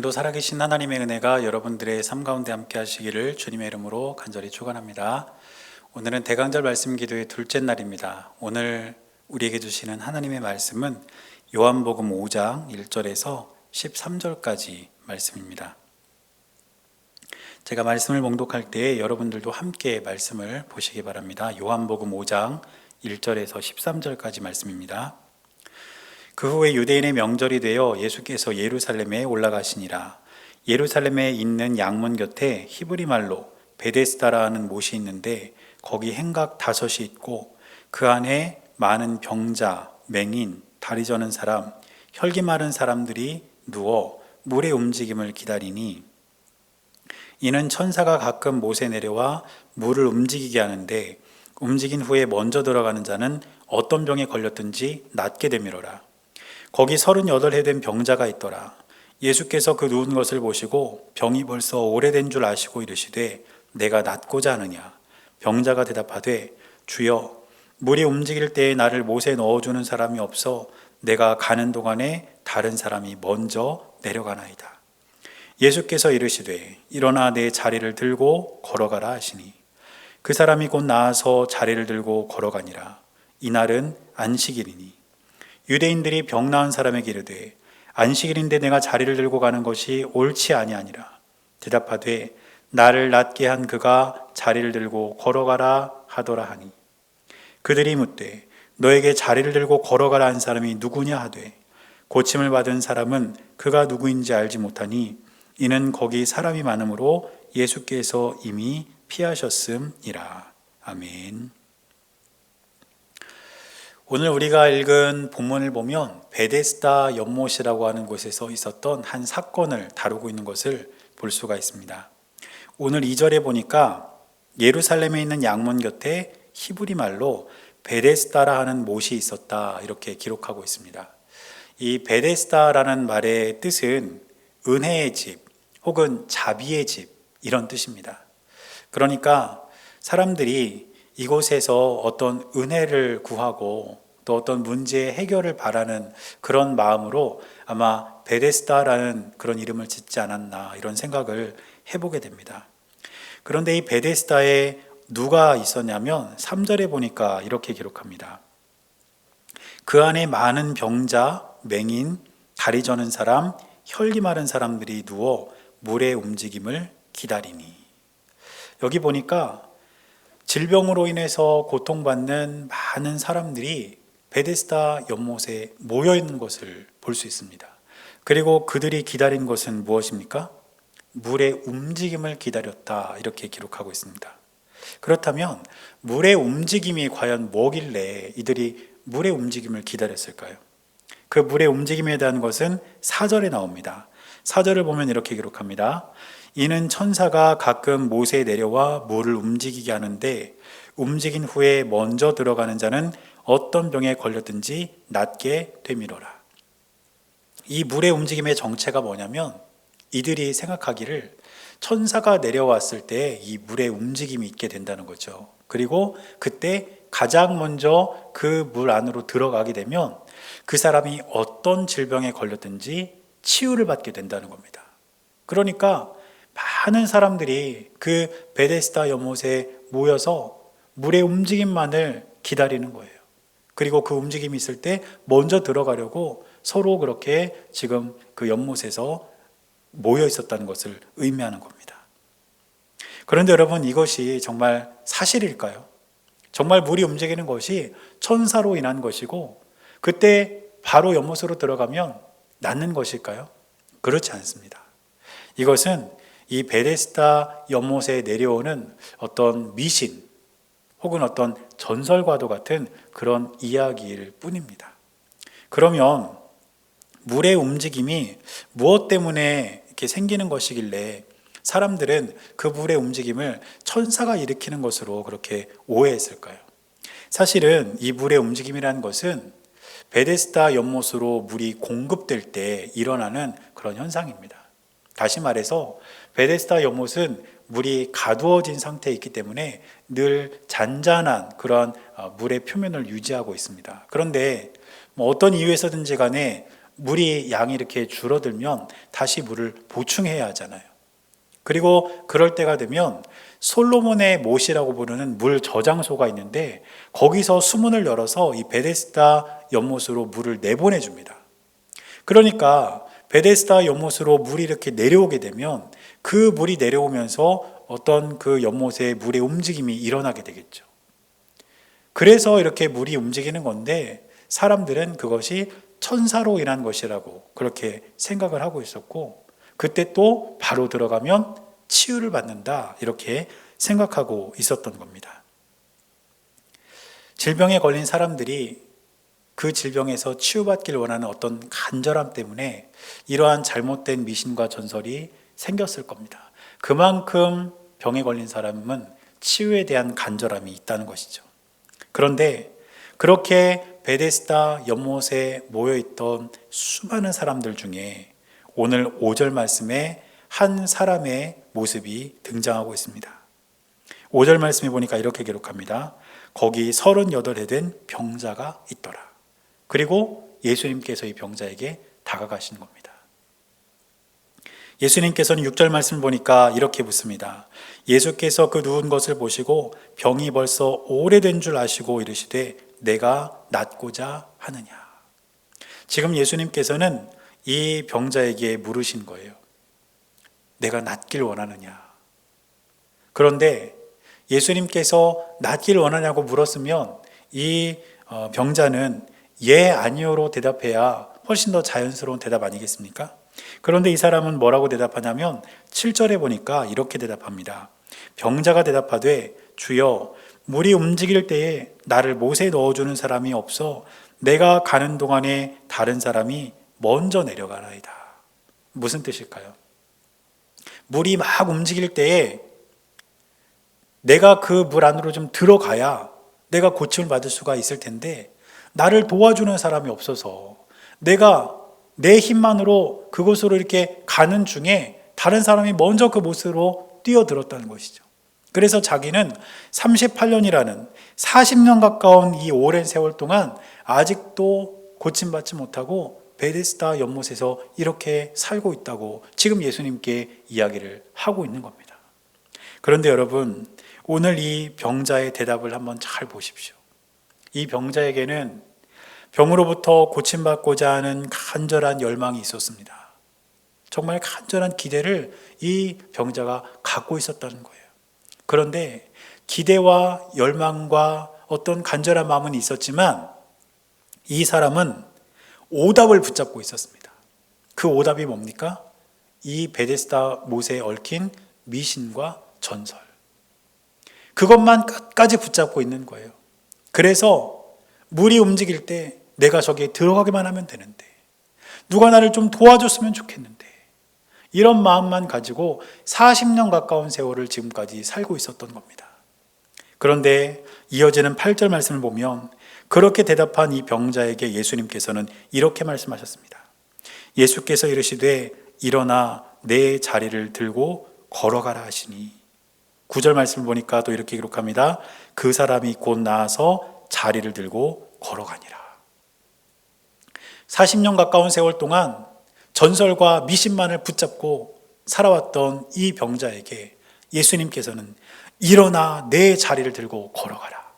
오늘도 살아계신 하나님의 은혜가 여러분들의 삶 가운데 함께 하시기를 주님의 이름으로 간절히 축원합니다. 오늘은 대강절 말씀 기도의 둘째 날입니다. 오늘 우리에게 주시는 하나님의 말씀은 요한복음 5장 1절에서 13절까지 말씀입니다. 제가 말씀을 봉독할 때 여러분들도 함께 말씀을 보시기 바랍니다. 요한복음 5장 1절에서 13절까지 말씀입니다. 그 후에 유대인의 명절이 되어 예수께서 예루살렘에 올라가시니라. 예루살렘에 있는 양문 곁에 히브리 말로 베데스다라 하는 못이 있는데 거기 행각 5이 있고 그 안에 많은 병자, 맹인, 다리 저는 사람, 혈기 마른 사람들이 누워 물의 움직임을 기다리니 이는 천사가 가끔 못에 내려와 물을 움직이게 하는데 움직인 후에 먼저 들어가는 자는 어떤 병에 걸렸든지 낫게 되미로라. 거기 38해 된 병자가 있더라. 예수께서 그 누운 것을 보시고 병이 벌써 오래된 줄 아시고 이르시되 내가 낫고자 하느냐. 병자가 대답하되 주여 물이 움직일 때에 나를 못에 넣어주는 사람이 없어 내가 가는 동안에 다른 사람이 먼저 내려가나이다. 예수께서 이르시되 일어나 내 자리를 들고 걸어가라 하시니 그 사람이 곧 나아서 자리를 들고 걸어가니라. 이날은 안식일이니 유대인들이 병 나은 사람에게 이르되 안식일인데 내가 자리를 들고 가는 것이 옳지 아니하니라. 대답하되 나를 낫게 한 그가 자리를 들고 걸어가라 하더라 하니 그들이 묻되 너에게 자리를 들고 걸어가라 한 사람이 누구냐 하되 고침을 받은 사람은 그가 누구인지 알지 못하니 이는 거기 사람이 많으므로 예수께서 이미 피하셨음이라. 아멘. 오늘 우리가 읽은 본문을 보면 베데스다 연못이라고 하는 곳에서 있었던 한 사건을 다루고 있는 것을 볼 수가 있습니다. 오늘 2절에 보니까 예루살렘에 있는 양문 곁에 히브리 말로 베데스다라 하는 못이 있었다 이렇게 기록하고 있습니다. 이 베데스다라는 말의 뜻은 은혜의 집 혹은 자비의 집 이런 뜻입니다. 그러니까 사람들이 이곳에서 어떤 은혜를 구하고 또 어떤 문제의 해결을 바라는 그런 마음으로 아마 베데스다라는 그런 이름을 짓지 않았나 이런 생각을 해보게 됩니다. 그런데 이 베데스다에 누가 있었냐면 3절에 보니까 이렇게 기록합니다. 그 안에 많은 병자, 맹인, 다리 저는 사람, 혈기 마른 사람들이 누워 물의 움직임을 기다리니 여기 보니까 질병으로 인해서 고통받는 많은 사람들이 베데스다 연못에 모여 있는 것을 볼 수 있습니다. 그리고 그들이 기다린 것은 무엇입니까? 물의 움직임을 기다렸다 이렇게 기록하고 있습니다. 그렇다면 물의 움직임이 과연 뭐길래 이들이 물의 움직임을 기다렸을까요? 그 물의 움직임에 대한 것은 4절에 나옵니다. 4절을 보면 이렇게 기록합니다. 이는 천사가 가끔 못에 내려와 물을 움직이게 하는데 움직인 후에 먼저 들어가는 자는 어떤 병에 걸렸든지 낫게 되미로라. 이 물의 움직임의 정체가 뭐냐면 이들이 생각하기를 천사가 내려왔을 때 이 물의 움직임이 있게 된다는 거죠. 그리고 그때 가장 먼저 그 물 안으로 들어가게 되면 그 사람이 어떤 질병에 걸렸든지 치유를 받게 된다는 겁니다. 그러니까 많은 사람들이 그 베데스다 연못에 모여서 물의 움직임만을 기다리는 거예요. 그리고 그 움직임이 있을 때 먼저 들어가려고 서로 그렇게 지금 그 연못에서 모여 있었다는 것을 의미하는 겁니다. 그런데 여러분 이것이 정말 사실일까요? 정말 물이 움직이는 것이 천사로 인한 것이고 그때 바로 연못으로 들어가면 낫는 것일까요? 그렇지 않습니다. 이것은 이 베데스다 연못에 내려오는 어떤 미신 혹은 어떤 전설과도 같은 그런 이야기일 뿐입니다. 그러면 물의 움직임이 무엇 때문에 이렇게 생기는 것이길래 사람들은 그 물의 움직임을 천사가 일으키는 것으로 그렇게 오해했을까요? 사실은 이 물의 움직임이라는 것은 베데스다 연못으로 물이 공급될 때 일어나는 그런 현상입니다. 다시 말해서 베데스다 연못은 물이 가두어진 상태에 있기 때문에 늘 잔잔한 그런 물의 표면을 유지하고 있습니다. 그런데 어떤 이유에서든지 간에 물이 양이 이렇게 줄어들면 다시 물을 보충해야 하잖아요. 그리고 그럴 때가 되면 솔로몬의 못이라고 부르는 물 저장소가 있는데 거기서 수문을 열어서 이 베데스다 연못으로 물을 내보내 줍니다. 그러니까 베데스다 연못으로 물이 이렇게 내려오게 되면 그 물이 내려오면서 어떤 그 연못의 물의 움직임이 일어나게 되겠죠. 그래서 이렇게 물이 움직이는 건데 사람들은 그것이 천사로 인한 것이라고 그렇게 생각을 하고 있었고, 그때 또 바로 들어가면 치유를 받는다 이렇게 생각하고 있었던 겁니다. 질병에 걸린 사람들이 그 질병에서 치유받길 원하는 어떤 간절함 때문에 이러한 잘못된 미신과 전설이 생겼을 겁니다. 그만큼 병에 걸린 사람은 치유에 대한 간절함이 있다는 것이죠. 그런데 그렇게 베데스다 연못에 모여있던 수많은 사람들 중에 오늘 5절 말씀에 한 사람의 모습이 등장하고 있습니다. 5절 말씀에 보니까 이렇게 기록합니다. 거기 38해 된 병자가 있더라. 그리고 예수님께서 이 병자에게 다가가시는 겁니다. 예수님께서는 6절 말씀을 보니까 이렇게 묻습니다. 예수께서 그 누운 것을 보시고 병이 벌써 오래된 줄 아시고 이르시되 내가 낫고자 하느냐. 지금 예수님께서는 이 병자에게 물으신 거예요. 내가 낫길 원하느냐. 그런데 예수님께서 낫길 원하냐고 물었으면 이 병자는 예, 아니요로 대답해야 훨씬 더 자연스러운 대답 아니겠습니까? 그런데 이 사람은 뭐라고 대답하냐면 7절에 보니까 이렇게 대답합니다. 병자가 대답하되 주여 물이 움직일 때에 나를 못에 넣어주는 사람이 없어 내가 가는 동안에 다른 사람이 먼저 내려가나이다. 무슨 뜻일까요? 물이 막 움직일 때에 내가 그 물 안으로 좀 들어가야 내가 고침을 받을 수가 있을 텐데 나를 도와주는 사람이 없어서 내가 내 힘만으로 그곳으로 이렇게 가는 중에 다른 사람이 먼저 그 못으로 뛰어들었다는 것이죠. 그래서 자기는 38년이라는 40년 가까운 이 오랜 세월 동안 아직도 고침받지 못하고 베데스다 연못에서 이렇게 살고 있다고 지금 예수님께 이야기를 하고 있는 겁니다. 그런데 여러분, 오늘 이 병자의 대답을 한번 잘 보십시오. 이 병자에게는 병으로부터 고침받고자 하는 간절한 열망이 있었습니다. 정말 간절한 기대를 이 병자가 갖고 있었다는 거예요. 그런데 기대와 열망과 어떤 간절한 마음은 있었지만 이 사람은 오답을 붙잡고 있었습니다. 그 오답이 뭡니까? 이 베데스다 못에 얽힌 미신과 전설. 그것만 끝까지 붙잡고 있는 거예요. 그래서 물이 움직일 때 내가 저기에 들어가기만 하면 되는데, 누가 나를 좀 도와줬으면 좋겠는데, 이런 마음만 가지고 40년 가까운 세월을 지금까지 살고 있었던 겁니다. 그런데 이어지는 8절 말씀을 보면 그렇게 대답한 이 병자에게 예수님께서는 이렇게 말씀하셨습니다. 예수께서 이르시되 일어나 내 자리를 들고 걸어가라 하시니, 9절 말씀을 보니까 또 이렇게 기록합니다. 그 사람이 곧 나아서 자리를 들고 걸어가니라. 40년 가까운 세월 동안 전설과 미신만을 붙잡고 살아왔던 이 병자에게 예수님께서는 일어나 내 자리를 들고 걸어가라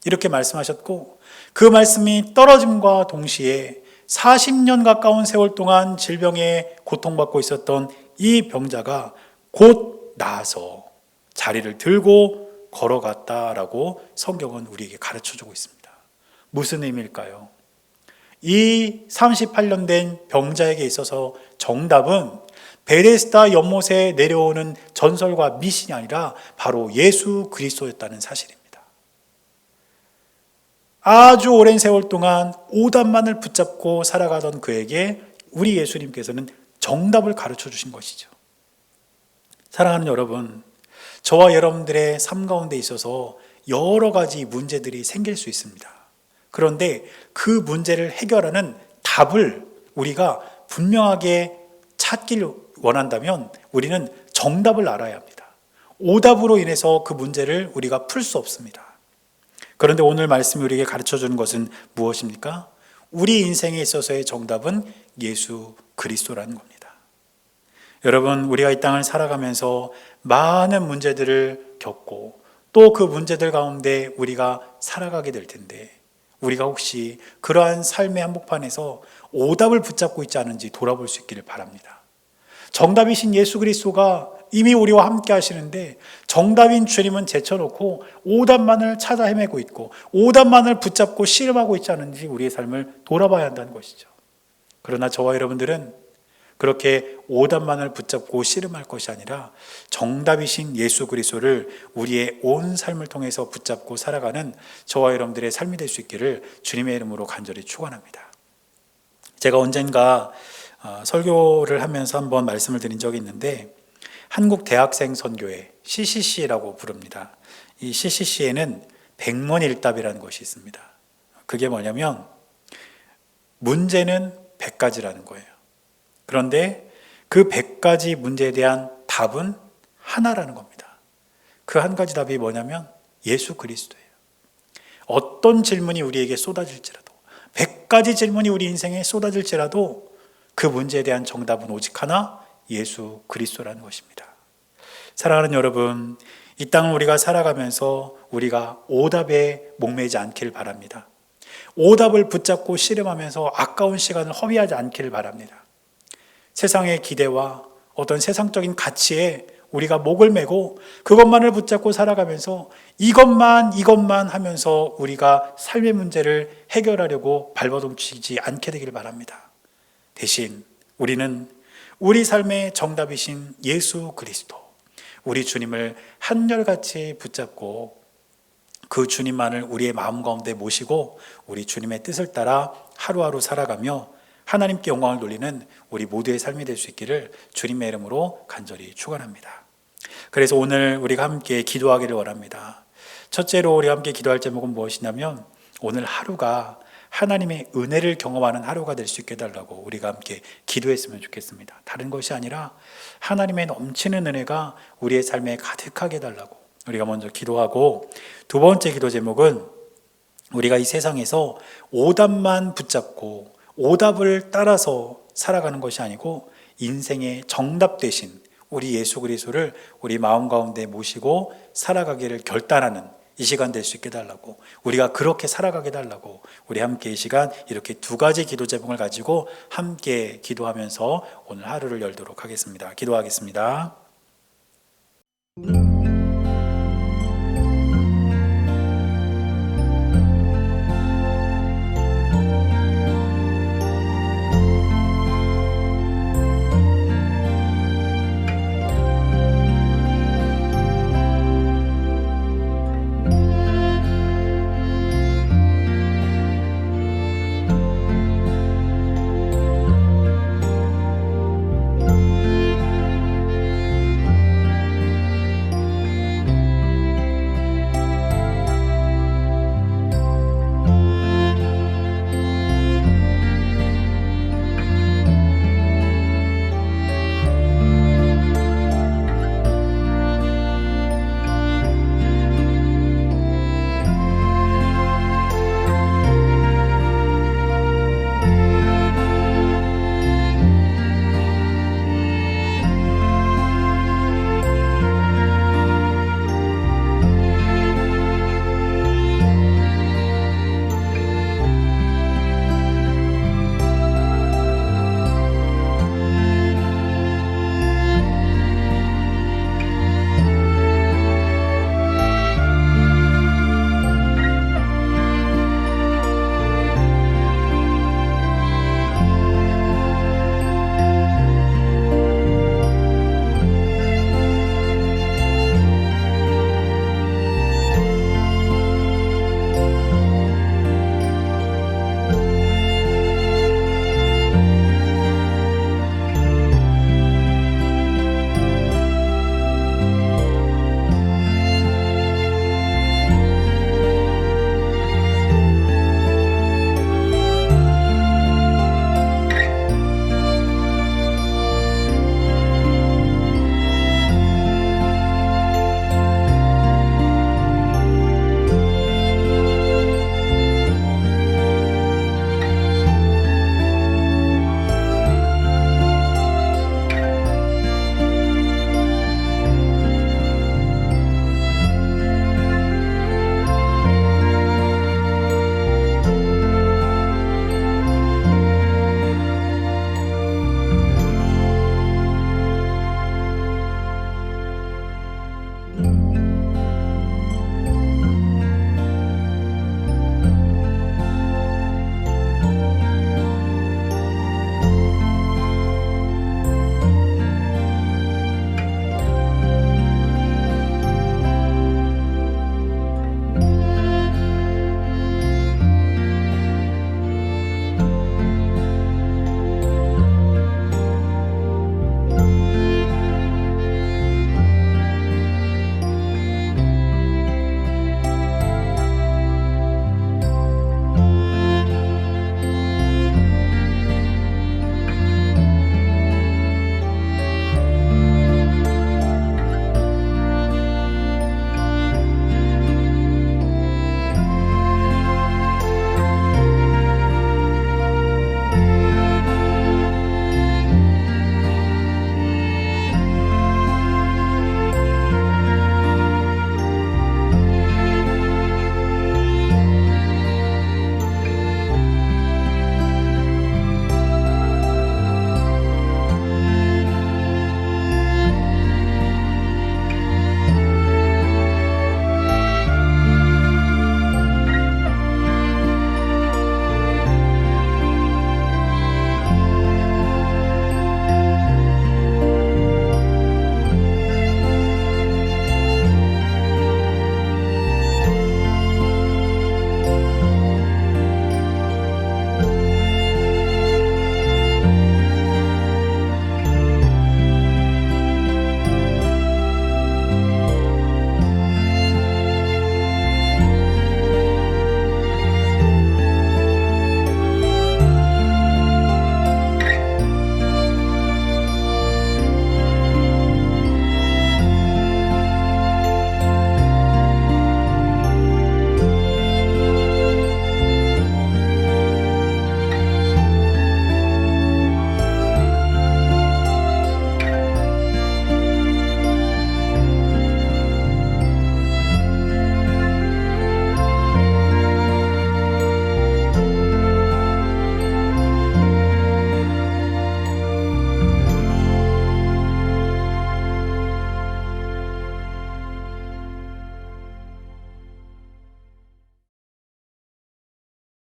이렇게 말씀하셨고, 그 말씀이 떨어짐과 동시에 40년 가까운 세월 동안 질병에 고통받고 있었던 이 병자가 곧 나아서 자리를 들고 걸어갔다라고 성경은 우리에게 가르쳐주고 있습니다. 무슨 의미일까요? 이 38년 된 병자에게 있어서 정답은 베데스다 연못에 내려오는 전설과 미신이 아니라 바로 예수 그리스도였다는 사실입니다. 아주 오랜 세월 동안 오답만을 붙잡고 살아가던 그에게 우리 예수님께서는 정답을 가르쳐 주신 것이죠. 사랑하는 여러분, 저와 여러분들의 삶 가운데 있어서 여러 가지 문제들이 생길 수 있습니다. 그런데 그 문제를 해결하는 답을 우리가 분명하게 찾기를 원한다면 우리는 정답을 알아야 합니다. 오답으로 인해서 그 문제를 우리가 풀 수 없습니다. 그런데 오늘 말씀이 우리에게 가르쳐 주는 것은 무엇입니까? 우리 인생에 있어서의 정답은 예수 그리스도라는 겁니다. 여러분, 우리가 이 땅을 살아가면서 많은 문제들을 겪고 또 그 문제들 가운데 우리가 살아가게 될 텐데, 우리가 혹시 그러한 삶의 한복판에서 오답을 붙잡고 있지 않은지 돌아볼 수 있기를 바랍니다. 정답이신 예수 그리스도가 이미 우리와 함께 하시는데 정답인 주님은 제쳐놓고 오답만을 찾아 헤매고 있고 오답만을 붙잡고 씨름하고 있지 않은지 우리의 삶을 돌아봐야 한다는 것이죠. 그러나 저와 여러분들은 그렇게 오답만을 붙잡고 씨름할 것이 아니라 정답이신 예수 그리스도를 우리의 온 삶을 통해서 붙잡고 살아가는 저와 여러분들의 삶이 될 수 있기를 주님의 이름으로 간절히 축원합니다. 제가 언젠가 설교를 하면서 한번 말씀을 드린 적이 있는데, 한국 대학생 선교회 CCC라고 부릅니다. 이 CCC에는 백문일답이라는 것이 있습니다. 그게 뭐냐면 문제는 100가지라는 거예요. 그런데 그 100가지 문제에 대한 답은 하나라는 겁니다. 그 한 가지 답이 뭐냐면 예수 그리스도예요. 어떤 질문이 우리에게 쏟아질지라도, 100가지 질문이 우리 인생에 쏟아질지라도 그 문제에 대한 정답은 오직 하나, 예수 그리스도라는 것입니다. 사랑하는 여러분, 이 땅을 우리가 살아가면서 우리가 오답에 목매지 않기를 바랍니다. 오답을 붙잡고 씨름하면서 아까운 시간을 허비하지 않기를 바랍니다. 세상의 기대와 어떤 세상적인 가치에 우리가 목을 메고 그것만을 붙잡고 살아가면서 이것만 하면서 우리가 삶의 문제를 해결하려고 발버둥치지 않게 되기를 바랍니다. 대신 우리는 우리 삶의 정답이신 예수 그리스도, 우리 주님을 한결같이 붙잡고 그 주님만을 우리의 마음 가운데 모시고 우리 주님의 뜻을 따라 하루하루 살아가며 하나님께 영광을 돌리는 우리 모두의 삶이 될 수 있기를 주님의 이름으로 간절히 축원합니다. 그래서 오늘 우리가 함께 기도하기를 원합니다. 첫째로 우리가 함께 기도할 제목은 무엇이냐면, 오늘 하루가 하나님의 은혜를 경험하는 하루가 될 수 있게 해달라고 우리가 함께 기도했으면 좋겠습니다. 다른 것이 아니라 하나님의 넘치는 은혜가 우리의 삶에 가득하게 해달라고 우리가 먼저 기도하고, 두 번째 기도 제목은 우리가 이 세상에서 오답만 붙잡고 오답을 따라서 살아가는 것이 아니고 인생의 정답 대신 우리 예수 그리스도를 우리 마음 가운데 모시고 살아가기를 결단하는 이 시간 될 수 있게 해달라고, 우리가 그렇게 살아가게 해달라고 우리 함께 이 시간 이렇게 두 가지 기도 제목을 가지고 함께 기도하면서 오늘 하루를 열도록 하겠습니다. 기도하겠습니다.